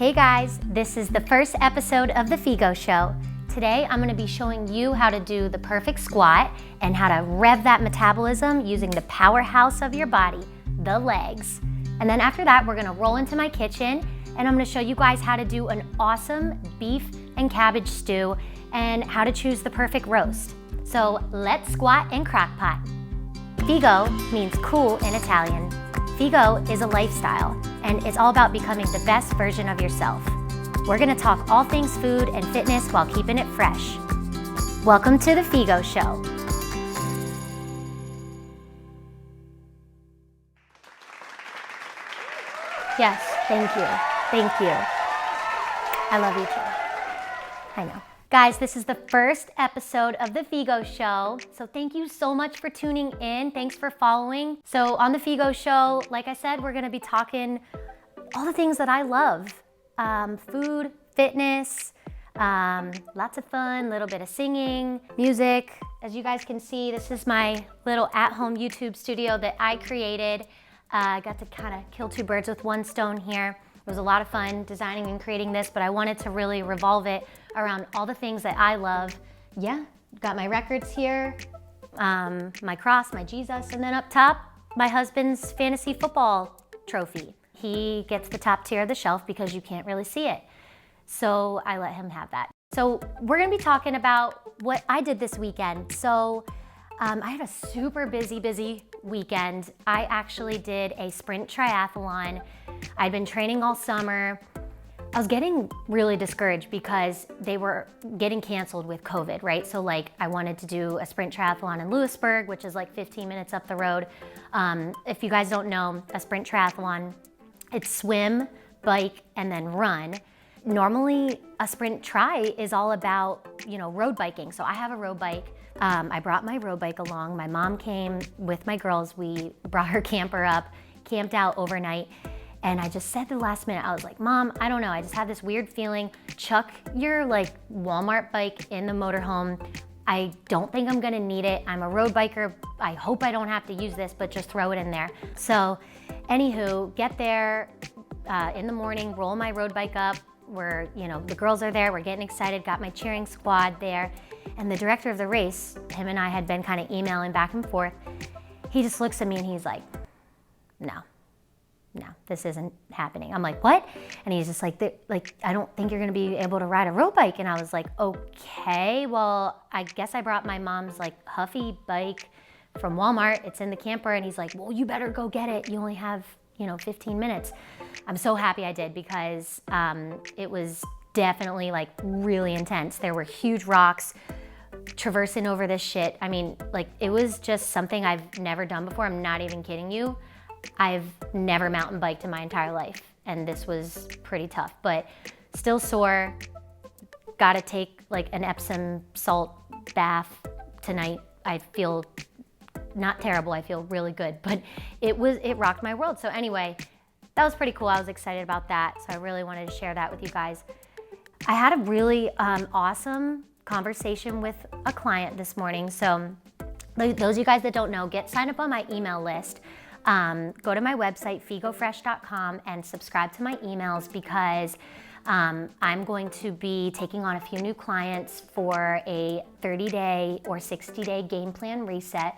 Hey guys, this is the first episode of the Figo Show. Today I'm going to be showing you how to do the perfect squat and how to rev that metabolism using the powerhouse of your body, the legs. And then after that, we're going to roll into my kitchen and I'm going to show you guys how to do an awesome beef and cabbage stew and how to choose the perfect roast. So let's squat and crockpot. Figo means cool in Italian. Figo is a lifestyle, and it's all about becoming the best version of yourself. We're gonna talk all things food and fitness while keeping it fresh. Welcome to the Figo Show. Yes, thank you. Thank you. I love you too. I know. Guys, this is the first episode of the Figo Show, so thank you so much for tuning in. Thanks for following. So on the Figo Show, like I said, we're gonna be talking all the things that I love. Food, fitness, lots of fun, a little bit of singing, music. As you guys can see, this is my little at-home YouTube studio that I created. I got to kind of kill two birds with one stone here. It was a lot of fun designing and creating this, but I wanted to really revolve it around all the things that I love. Yeah, got my records here, my cross, my Jesus, and then up top, my husband's fantasy football trophy. He gets the top tier of the shelf because you can't really see it. So I let him have that. So we're gonna be talking about what I did this weekend. So I had a super busy weekend. I actually did a sprint triathlon. I'd been training all summer. I was getting really discouraged because they were getting canceled with COVID, right? So like I wanted to do a sprint triathlon in Lewisburg, which is like 15 minutes up the road. If you guys don't know, a sprint triathlon, it's swim, bike, and then run. Normally a sprint tri is all about, road biking. So I have a road bike. I brought my road bike along. My mom came with my girls. We brought her camper up, camped out overnight. And I just said the last minute, I was like, Mom, I don't know. I just have this weird feeling. Chuck your Walmart bike in the motorhome. I don't think I'm gonna need it. I'm a road biker. I hope I don't have to use this, but just throw it in there. So anywho, get there in the morning, roll my road bike up. The girls are there, we're getting excited, got my cheering squad there. And the director of the race, him and I had been kind of emailing back and forth. He just looks at me and he's like, no, this isn't happening. I'm like, what? And he's just like, I don't think you're gonna be able to ride a road bike. And I was like, okay, well, I guess I brought my mom's Huffy bike from Walmart. It's in the camper. And he's like, well, you better go get it. You only have, 15 minutes. I'm so happy I did because it was definitely really intense. There were huge rocks traversing over this shit. I mean, it was just something I've never done before. I'm not even kidding you. I've never mountain biked in my entire life, and this was pretty tough, but still sore. Gotta take an Epsom salt bath tonight. I feel not terrible, I feel really good, but it rocked my world. So anyway, that was pretty cool. I was excited about that, so I really wanted to share that with you guys. I had a really awesome conversation with a client this morning. So those of you guys that don't know, sign up on my email list. Go to my website, figofresh.com, and subscribe to my emails because I'm going to be taking on a few new clients for a 30-day or 60-day game plan reset.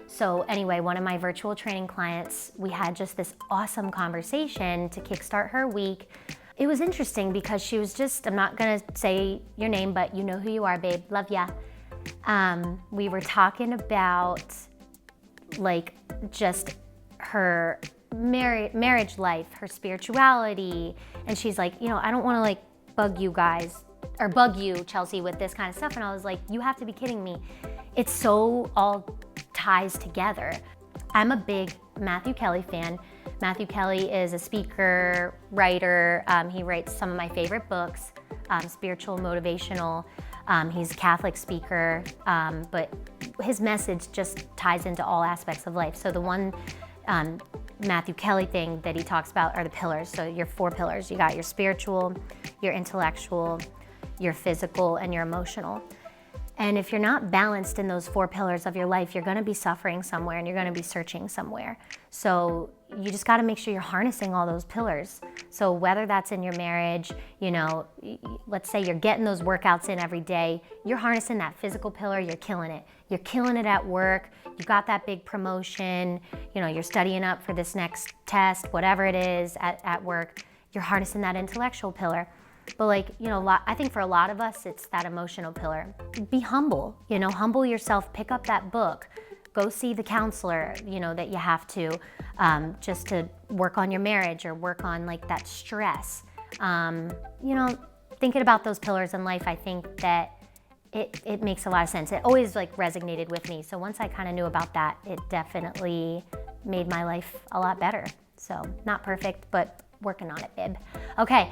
So anyway, one of my virtual training clients, we had just this awesome conversation to kickstart her week. It was interesting because she was I'm not gonna say your name, but you know who you are, babe, love ya. We were talking about just her marriage life, her spirituality, and she's like, I don't want to bug you guys or bug you, Chelsea, with this kind of stuff. And I was like, you have to be kidding me. It's so all ties together. I'm a big Matthew Kelly fan. Matthew Kelly is a speaker, writer. He writes some of my favorite books, spiritual, motivational. He's a Catholic speaker, but his message just ties into all aspects of life. So the one Matthew Kelly thing that he talks about are the pillars. So your 4 pillars. You got your spiritual, your intellectual, your physical, and your emotional. And if you're not balanced in those 4 pillars of your life, you're gonna be suffering somewhere and you're gonna be searching somewhere. So you just gotta make sure you're harnessing all those pillars. So whether that's in your marriage, you know, let's say you're getting those workouts in every day, you're harnessing that physical pillar, you're killing it. You're killing it at work, you got that big promotion, you know, you're studying up for this next test, whatever it is at work, you're harnessing that intellectual pillar. But like, you know, I think for a lot of us, it's that emotional pillar. Be humble, you know, humble yourself, pick up that book, go see the counselor, you know, that you have to, just to work on your marriage or work on like that stress. You know, thinking about those pillars in life, I think that it makes a lot of sense. It always like resonated with me. So once I kind of knew about that, it definitely made my life a lot better. So not perfect, but working on it, babe. Okay.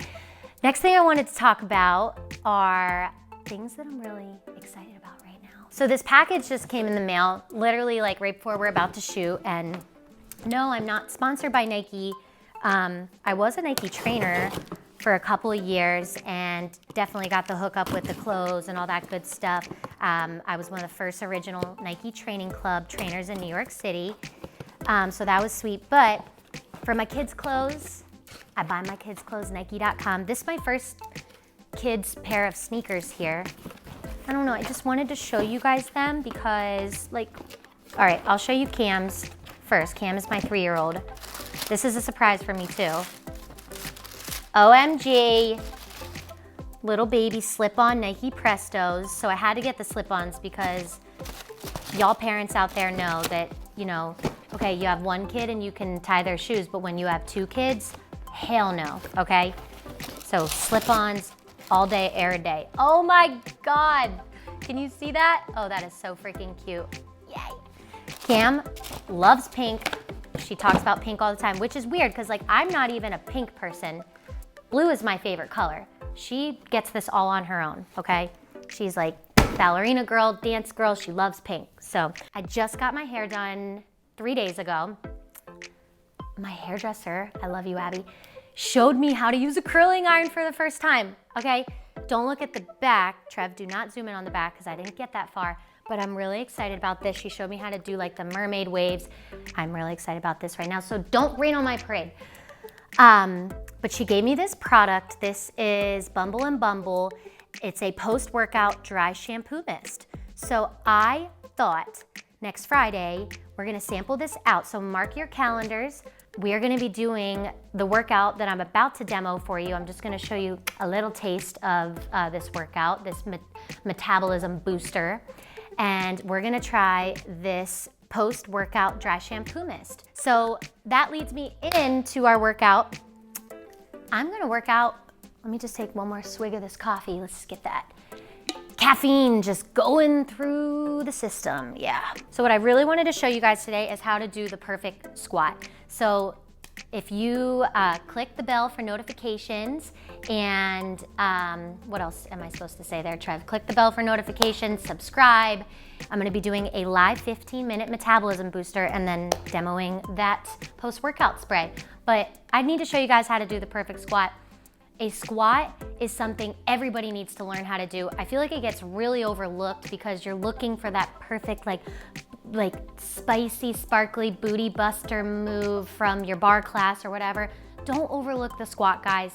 Next thing I wanted to talk about are things that I'm really excited about right now. So this package just came in the mail, literally like right before we're about to shoot. And no, I'm not sponsored by Nike. I was a Nike trainer for a couple of years and definitely got the hookup with the clothes and all that good stuff. I was one of the first original Nike Training Club trainers in New York City. So that was sweet. But for my kids' clothes, I buy my kids' clothes, Nike.com. This is my first kids' pair of sneakers here. I don't know, I just wanted to show you guys them because like, all right, I'll show you Cam's first. Cam is my 3-year-old. This is a surprise for me too. OMG, little baby slip-on Nike Prestos. So I had to get the slip-ons because y'all parents out there know that, you know, okay, you have 1 kid and you can tie their shoes, but when you have 2 kids, hell no, okay? So slip-ons all day, every day. Oh my God, can you see that? Oh, that is so freaking cute, yay. Cam loves pink. She talks about pink all the time, which is weird because like I'm not even a pink person. Blue is my favorite color. She gets this all on her own, okay? She's like ballerina girl, dance girl, she loves pink. So I just got my hair done 3 days ago. My hairdresser, I love you, Abby, showed me how to use a curling iron for the first time, okay? Don't look at the back, Trev, do not zoom in on the back because I didn't get that far, but I'm really excited about this. She showed me how to do like the mermaid waves. I'm really excited about this right now, so don't rain on my parade. But she gave me this product. This is Bumble and Bumble. It's a post-workout dry shampoo mist. So I thought next Friday, we're gonna sample this out. So mark your calendars. We are gonna be doing the workout that I'm about to demo for you. I'm just gonna show you a little taste of this workout, this metabolism booster. And we're gonna try this post-workout dry shampoo mist. So that leads me into our workout. I'm gonna work out. Let me just take one more swig of this coffee. Let's just get that caffeine just going through the system, yeah. So what I really wanted to show you guys today is how to do the perfect squat. So if you click the bell for notifications and what else am I supposed to say there, Trev? Click the bell for notifications, subscribe. I'm gonna be doing a live 15-minute metabolism booster and then demoing that post-workout spray. But I need to show you guys how to do the perfect squat. A squat is something everybody needs to learn how to do. I feel like it gets really overlooked because you're looking for that perfect like spicy, sparkly booty buster move from your bar class or whatever. Don't overlook the squat, guys.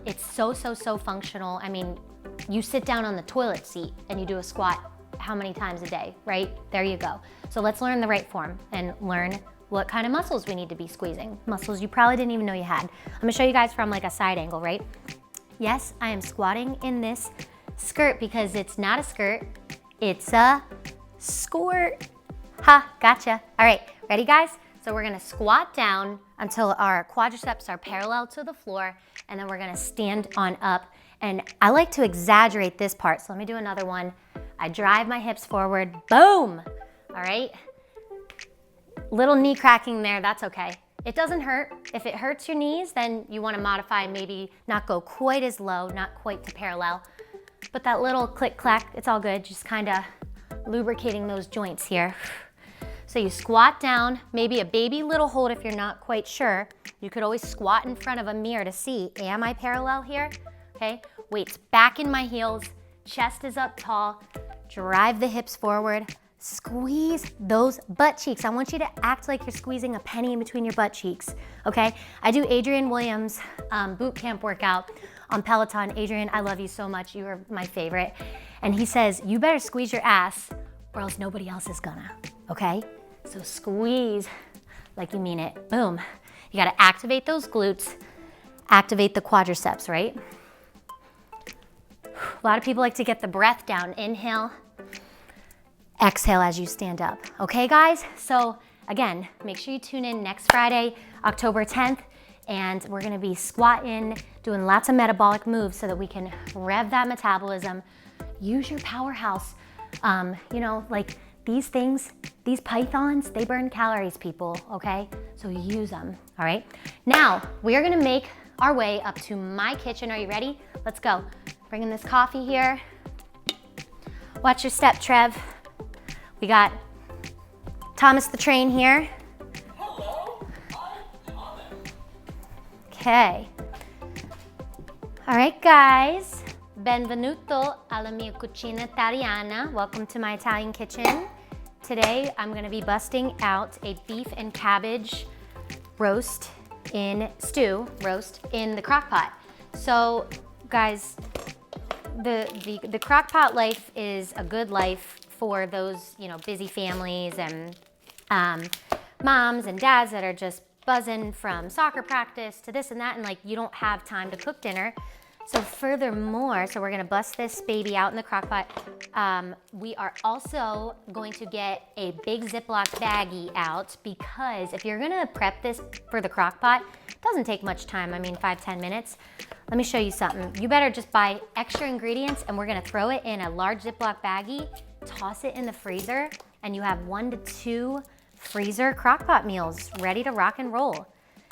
It's so functional. I mean, you sit down on the toilet seat and you do a squat how many times a day, right? There you go. So let's learn the right form and learn what kind of muscles we need to be squeezing. Muscles you probably didn't even know you had. I'm gonna show you guys from like a side angle, right? Yes, I am squatting in this skirt because it's not a skirt, it's a squirt. Ha, gotcha. All right, ready guys? So we're gonna squat down until our quadriceps are parallel to the floor, and then we're gonna stand on up. And I like to exaggerate this part, so let me do another one. I drive my hips forward, boom, all right? Little knee cracking there, that's okay. It doesn't hurt. If it hurts your knees, then you wanna modify, maybe not go quite as low, not quite to parallel, but that little click clack, it's all good, just kinda lubricating those joints here. So you squat down, maybe a baby little hold if you're not quite sure. You could always squat in front of a mirror to see, am I parallel here? Okay, weights back in my heels, chest is up tall, drive the hips forward, squeeze those butt cheeks. I want you to act like you're squeezing a penny in between your butt cheeks, okay? I do Adrian Williams' boot camp workout on Peloton. Adrian, I love you so much. You are my favorite. And he says, you better squeeze your ass or else nobody else is gonna, okay? So squeeze like you mean it. Boom. You gotta activate those glutes, activate the quadriceps, right? A lot of people like to get the breath down. Inhale, exhale as you stand up. Okay, guys? So again, make sure you tune in next Friday, October 10th, and we're gonna be squatting, doing lots of metabolic moves so that we can rev that metabolism. Use your powerhouse. You know, like these things, these pythons, they burn calories, people, okay? So use them, all right? Now, we are gonna make our way up to my kitchen. Are you ready? Let's go. Bringing this coffee here. Watch your step, Trev. We got Thomas the Train here. Hello, I'm Thomas. Okay. All right, guys. Benvenuto alla mia cucina italiana. Welcome to my Italian kitchen. Today, I'm gonna be busting out a beef and cabbage roast in the crock pot. So, guys, the crock pot life is a good life for those, you know, busy families and moms and dads that are just buzzing from soccer practice to this and that, and like you don't have time to cook dinner. So furthermore, so we're gonna bust this baby out in the crock pot. We are also going to get a big Ziploc baggie out because if you're gonna prep this for the crock pot, it doesn't take much time. I mean, 5-10 minutes. Let me show you something. You better just buy extra ingredients and we're gonna throw it in a large Ziploc baggie, toss it in the freezer, and you have 1 to 2 freezer crock pot meals ready to rock and roll.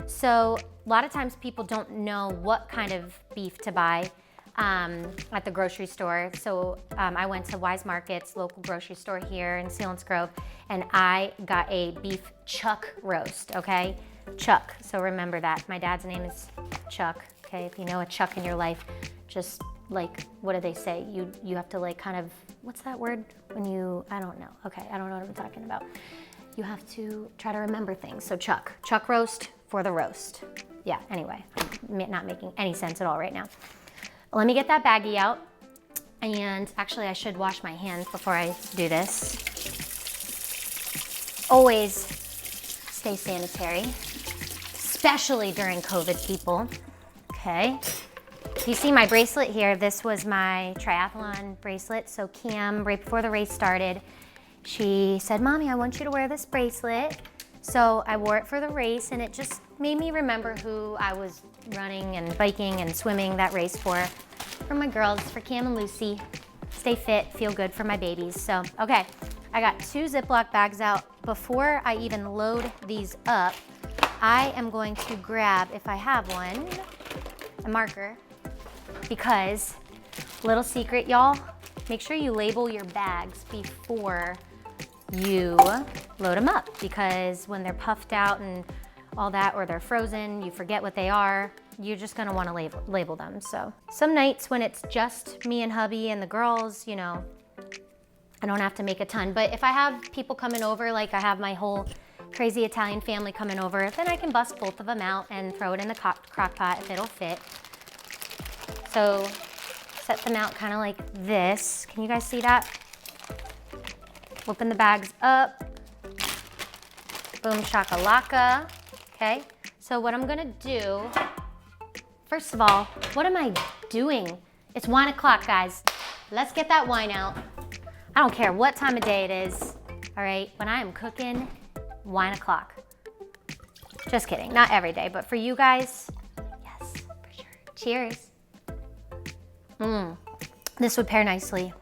So a lot of times people don't know what kind of beef to buy at the grocery store. So I went to Wise Market's local grocery store here in Sealands Grove, and I got a beef chuck roast, okay? Chuck, so remember that. My dad's name is Chuck, okay? If you know a Chuck in your life, just like, what do they say? You have to like kind of, what's that word? When you, I don't know. Okay, I don't know what I'm talking about. You have to try to remember things. So chuck roast for the roast. Yeah, anyway, I'm not making any sense at all right now. Let me get that baggie out. And actually I should wash my hands before I do this. Always stay sanitary, especially during COVID, people. Okay. You see my bracelet here. This was my triathlon bracelet. So Cam, right before the race started, she said, "Mommy, I want you to wear this bracelet." So I wore it for the race, and it just made me remember who I was running and biking and swimming that race for my girls, for Cam and Lucy. Stay fit, feel good for my babies. So, okay, I got 2 Ziploc bags out. Before I even load these up, I am going to grab, if I have one, a marker, because, little secret, y'all, make sure you label your bags before you load them up, because when they're puffed out and all that, or they're frozen, you forget what they are, you're just gonna wanna label them. So some nights when it's just me and hubby and the girls, you know, I don't have to make a ton, but if I have people coming over, like I have my whole crazy Italian family coming over, then I can bust both of them out and throw it in the crock pot if it'll fit. So set them out kind of like this. Can you guys see that? Open the bags up. Boom shakalaka. Okay, so what I'm gonna do, first of all, what am I doing? It's wine o'clock, guys. Let's get that wine out. I don't care what time of day it is, all right? When I am cooking, wine o'clock. Just kidding, not every day, but for you guys, yes, for sure. Cheers. This would pair nicely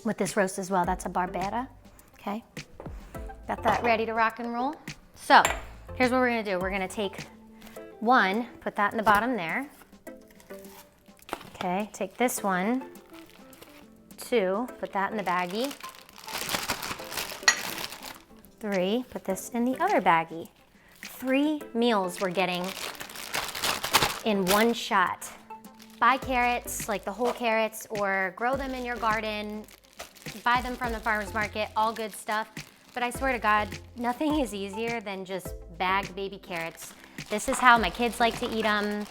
with this roast as well. That's a Barbera, okay? Got that ready to rock and roll. So here's what we're gonna do. We're gonna take one, put that in the bottom there. Okay, take this one, 2, put that in the baggie. 3, put this in the other baggie. 3 meals we're getting in one shot. Buy carrots, like the whole carrots, or grow them in your garden. buy them from the farmer's market, all good stuff. But I swear to God, nothing is easier than just bagged baby carrots. This is how my kids like to eat them.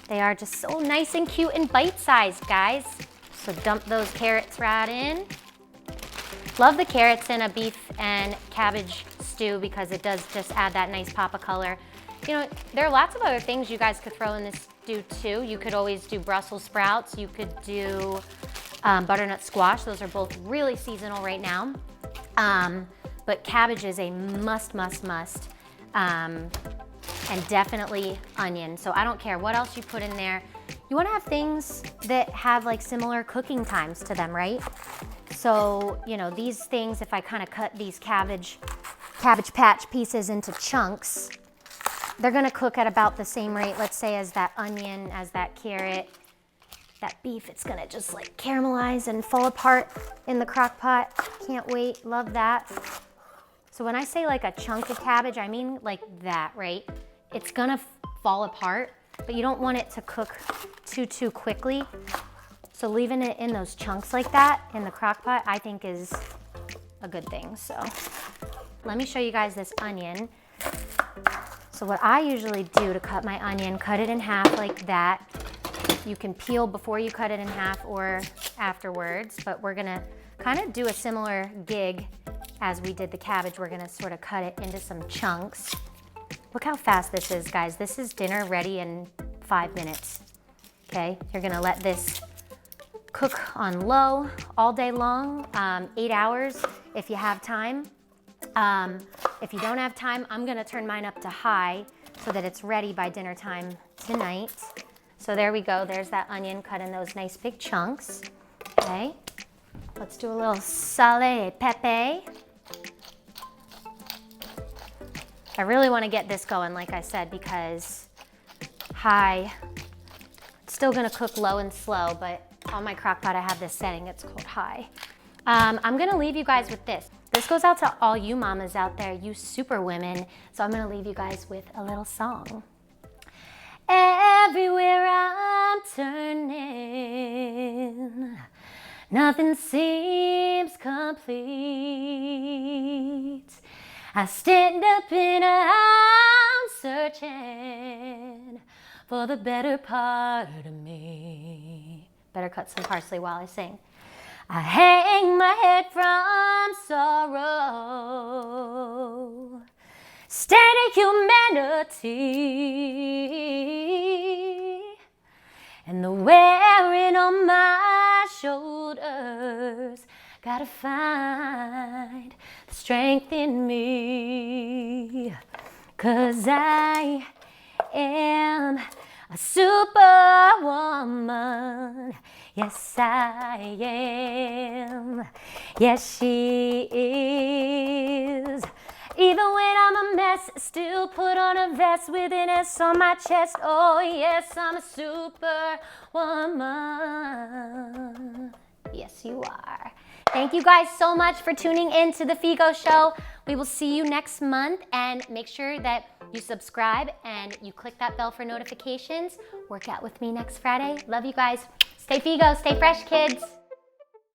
They are just so nice and cute and bite-sized, guys. So dump those carrots right in. Love the carrots in a beef and cabbage stew because it does just add that nice pop of color. You know, there are lots of other things you guys could throw in this stew too. You could always do Brussels sprouts. You could do butternut squash. Those are both really seasonal right now. But cabbage is a must. And definitely onion. So I don't care what else you put in there. You wanna have things that have like similar cooking times to them, right? So, you know, these things, if I kind of cut these cabbage patch pieces into chunks, they're gonna cook at about the same rate, let's say, as that onion, as that carrot. That beef, it's gonna just like caramelize and fall apart in the crock pot. Can't wait, love that. So when I say like a chunk of cabbage, I mean like that, right? It's gonna fall apart, but you don't want it to cook too quickly. So leaving it in those chunks like that in the crock pot, I think is a good thing. So let me show you guys this onion. So what I usually do to cut my onion, cut it in half like that. You can peel before you cut it in half or afterwards, but we're gonna kind of do a similar gig as we did the cabbage. We're gonna sort of cut it into some chunks. Look how fast this is, guys. This is dinner ready in 5 minutes, okay? You're gonna let this cook on low all day long, 8 hours if you have time. If you don't have time, I'm gonna turn mine up to high so that it's ready by dinner time tonight. So there we go, there's that onion cut in those nice big chunks, okay? Let's do a little sale e pepe. I really wanna get this going, like I said, because high, it's still gonna cook low and slow, but on my crock pot I have this setting, it's called high. I'm gonna leave you guys with this. This goes out to all you mamas out there, you super women, so I'm gonna leave you guys with a little song. Everywhere I'm turning, nothing seems complete. I stand up and I'm searching for the better part of me. Better cut some parsley while I sing. I hang my head from sorrow, stained humanity, and the wearing on my shoulders. Gotta find the strength in me, 'cause I am a superwoman. Yes, I am. Yes, she is. Even when I'm a mess, still put on a vest with an S on my chest. Oh, yes, I'm a superwoman. Yes, you are. Thank you guys so much for tuning in to the Figo Show. We will see you next month, and make sure that you subscribe and you click that bell for notifications. Work out with me next Friday. Love you guys. Stay Figo, stay fresh, kids.